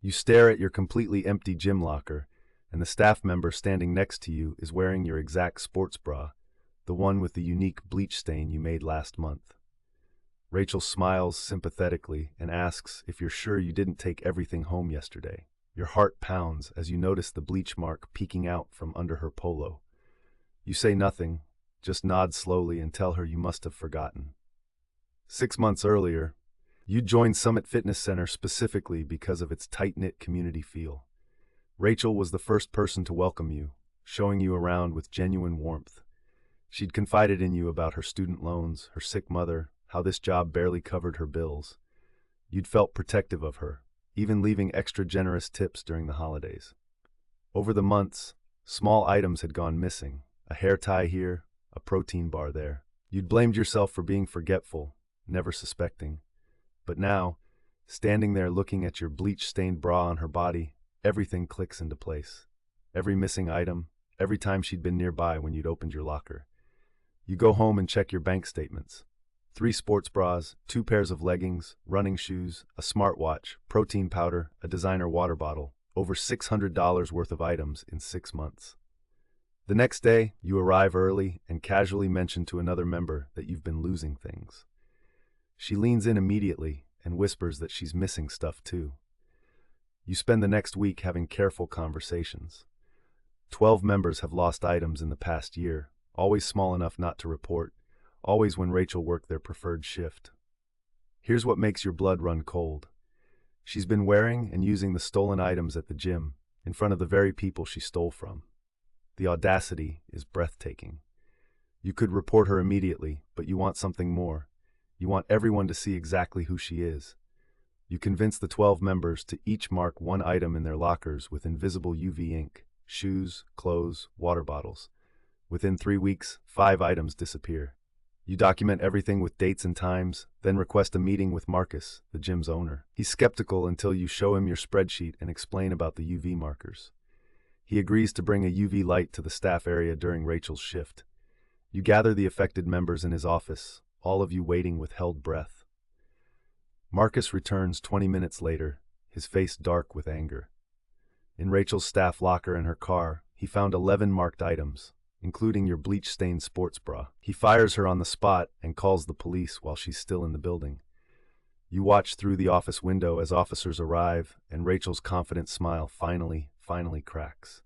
You stare at your completely empty gym locker, and the staff member standing next to you is wearing your exact sports bra, the one with the unique bleach stain you made last month. Rachel smiles sympathetically and asks if you're sure you didn't take everything home yesterday. Your heart pounds as you notice the bleach mark peeking out from under her polo. You say nothing, just nod slowly and tell her you must have forgotten. 6 months earlier, you joined Summit Fitness Center specifically because of its tight-knit community feel. Rachel was the first person to welcome you, showing you around with genuine warmth. She'd confided in you about her student loans, her sick mother, how this job barely covered her bills. You'd felt protective of her, even leaving extra generous tips during the holidays. Over the months, small items had gone missing, a hair tie here, a protein bar there. You'd blamed yourself for being forgetful, never suspecting. But now, standing there looking at your bleach-stained bra on her body, everything clicks into place. Every missing item, every time she'd been nearby when you'd opened your locker. You go home and check your bank statements. 3 sports bras, 2 pairs of leggings, running shoes, a smartwatch, protein powder, a designer water bottle. Over $600 worth of items in 6 months. The next day, you arrive early and casually mention to another member that you've been losing things. She leans in immediately and whispers that she's missing stuff too. You spend the next week having careful conversations. 12 members have lost items in the past year, always small enough not to report, always when Rachel worked their preferred shift. Here's what makes your blood run cold. She's been wearing and using the stolen items at the gym, in front of the very people she stole from. The audacity is breathtaking. You could report her immediately, but you want something more. You want everyone to see exactly who she is. You convince the 12 members to each mark one item in their lockers with invisible UV ink: shoes, clothes, water bottles. Within 3 weeks, 5 items disappear. You document everything with dates and times, then request a meeting with Marcus, the gym's owner. He's skeptical until you show him your spreadsheet and explain about the UV markers. He agrees to bring a UV light to the staff area during Rachel's shift. You gather the affected members in his office, all of you waiting with held breath. Marcus returns 20 minutes later, his face dark with anger. In Rachel's staff locker and her car, he found 11 marked items, including your bleach-stained sports bra. He fires her on the spot and calls the police while she's still in the building. You watch through the office window as officers arrive, and Rachel's confident smile finally cracks.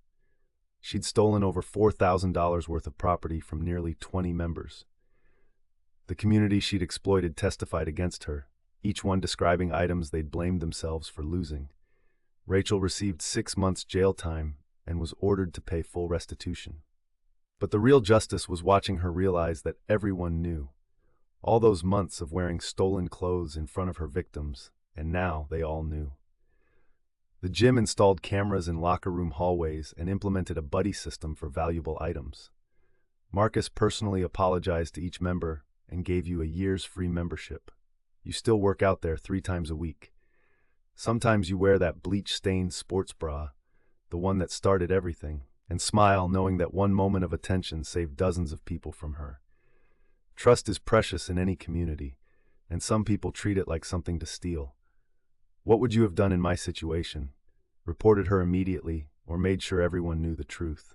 She'd stolen over $4,000 worth of property from nearly 20 members. The community she'd exploited testified against her, each one describing items they'd blamed themselves for losing. Rachel received 6 months jail time and was ordered to pay full restitution. But the real justice was watching her realize that everyone knew. All those months of wearing stolen clothes in front of her victims, and now they all knew. The gym installed cameras in locker room hallways and implemented a buddy system for valuable items. Marcus personally apologized to each member and gave you a year's free membership. You still work out there 3 times a week. Sometimes you wear that bleach-stained sports bra, the one that started everything, and smile knowing that one moment of attention saved dozens of people from her. Trust is precious in any community, and some people treat it like something to steal. What would you have done in my situation? Reported her immediately, or made sure everyone knew the truth?